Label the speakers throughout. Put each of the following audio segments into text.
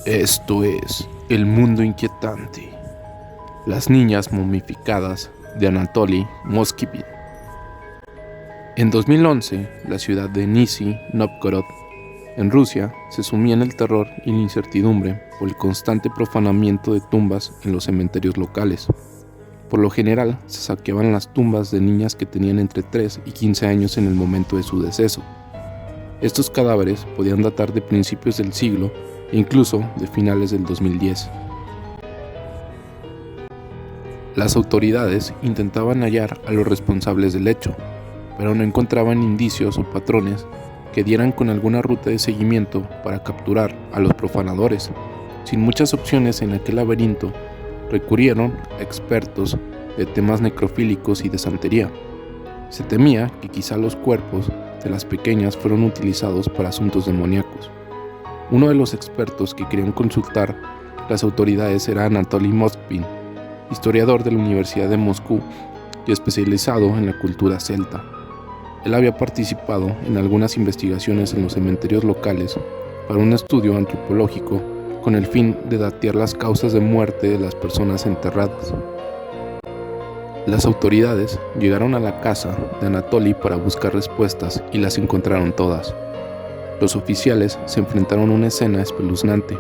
Speaker 1: Esto es El Mundo Inquietante. Las niñas momificadas de Anatoly Moskvin. En 2011, la ciudad de Nizhny Novgorod, en Rusia, se sumía en el terror y la incertidumbre por el constante profanamiento de tumbas en los cementerios locales. Por lo general, se saqueaban las tumbas de niñas que tenían entre 3 y 15 años en el momento de su deceso. Estos cadáveres podían datar de principios del siglo e incluso de finales del 2010. Las autoridades intentaban hallar a los responsables del hecho, pero no encontraban indicios o patrones que dieran con alguna ruta de seguimiento para capturar a los profanadores. Sin muchas opciones en aquel laberinto, recurrieron a expertos de temas necrofílicos y de santería. Se temía que quizá los cuerpos de las pequeñas fueron utilizados para asuntos demoníacos. Uno de los expertos que querían consultar las autoridades era Anatoly Moskvin, historiador de la Universidad de Moscú y especializado en la cultura celta. Él había participado en algunas investigaciones en los cementerios locales para un estudio antropológico con el fin de datear las causas de muerte de las personas enterradas. Las autoridades llegaron a la casa de Anatoly para buscar respuestas y las encontraron todas. Los oficiales se enfrentaron a una escena espeluznante,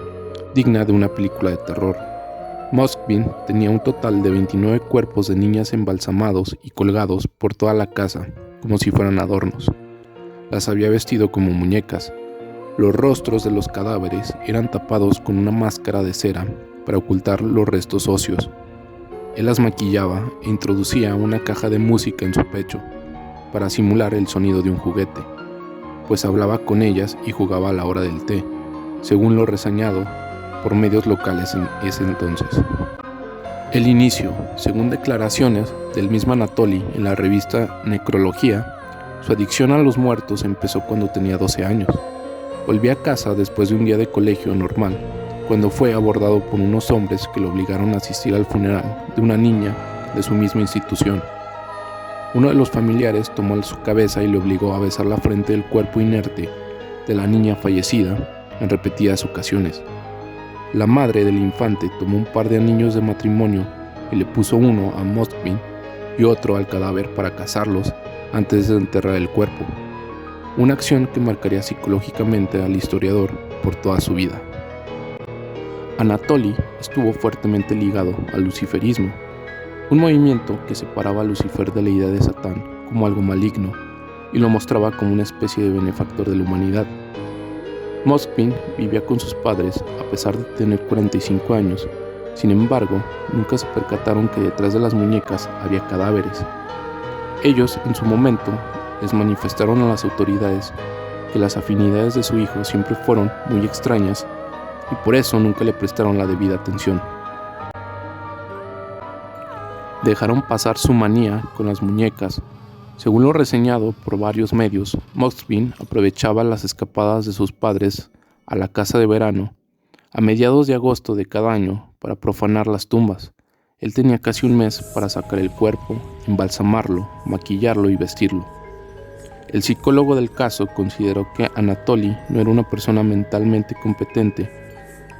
Speaker 1: digna de una película de terror. Moskvin tenía un total de 29 cuerpos de niñas embalsamados y colgados por toda la casa, como si fueran adornos. Las había vestido como muñecas. Los rostros de los cadáveres eran tapados con una máscara de cera para ocultar los restos óseos. Él las maquillaba e introducía una caja de música en su pecho para simular el sonido de un juguete, pues hablaba con ellas y jugaba a la hora del té, según lo reseñado por medios locales en ese entonces. El inicio, según declaraciones del mismo Anatoly en la revista Necrología, su adicción a los muertos empezó cuando tenía 12 años. Volvió a casa después de un día de colegio normal, cuando fue abordado por unos hombres que lo obligaron a asistir al funeral de una niña de su misma institución. Uno de los familiares tomó su cabeza y le obligó a besar la frente del cuerpo inerte de la niña fallecida en repetidas ocasiones. La madre del infante tomó un par de anillos de matrimonio y le puso uno a Moskvin y otro al cadáver para casarlos antes de enterrar el cuerpo. Una acción que marcaría psicológicamente al historiador por toda su vida. Anatoly estuvo fuertemente ligado al luciferismo, un movimiento que separaba a Lucifer de la idea de Satán como algo maligno y lo mostraba como una especie de benefactor de la humanidad. Moskvin vivía con sus padres a pesar de tener 45 años, sin embargo, nunca se percataron que detrás de las muñecas había cadáveres. Ellos, en su momento, les manifestaron a las autoridades que las afinidades de su hijo siempre fueron muy extrañas y por eso nunca le prestaron la debida atención. Dejaron pasar su manía con las muñecas. Según lo reseñado por varios medios, Moskvin aprovechaba las escapadas de sus padres a la casa de verano a mediados de agosto de cada año para profanar las tumbas. Él tenía casi un mes para sacar el cuerpo, embalsamarlo, maquillarlo y vestirlo. El psicólogo del caso consideró que Anatoly no era una persona mentalmente competente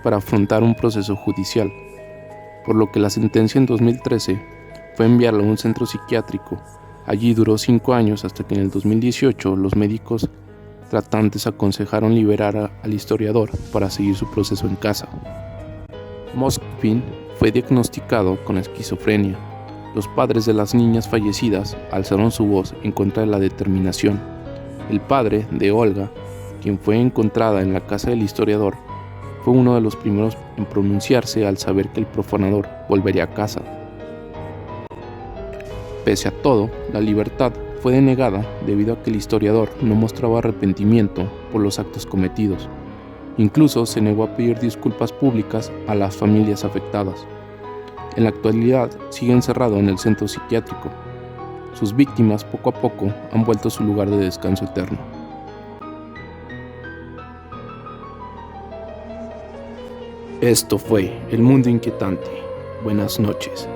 Speaker 1: para afrontar un proceso judicial, por lo que la sentencia en 2013 fue enviarlo a un centro psiquiátrico. Allí duró 5 años hasta que en el 2018 los médicos tratantes aconsejaron liberar al historiador para seguir su proceso en casa. Moskvin fue diagnosticado con esquizofrenia. Los padres de las niñas fallecidas alzaron su voz en contra de la determinación. El padre de Olga, quien fue encontrada en la casa del historiador, fue uno de los primeros en pronunciarse al saber que el profanador volvería a casa. Pese a todo, la libertad fue denegada debido a que el historiador no mostraba arrepentimiento por los actos cometidos. Incluso se negó a pedir disculpas públicas a las familias afectadas. En la actualidad sigue encerrado en el centro psiquiátrico. Sus víctimas poco a poco han vuelto a su lugar de descanso eterno. Esto fue El Mundo Inquietante. Buenas noches.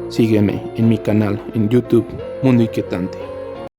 Speaker 1: Sígueme en mi canal en YouTube Mundo Inquietante.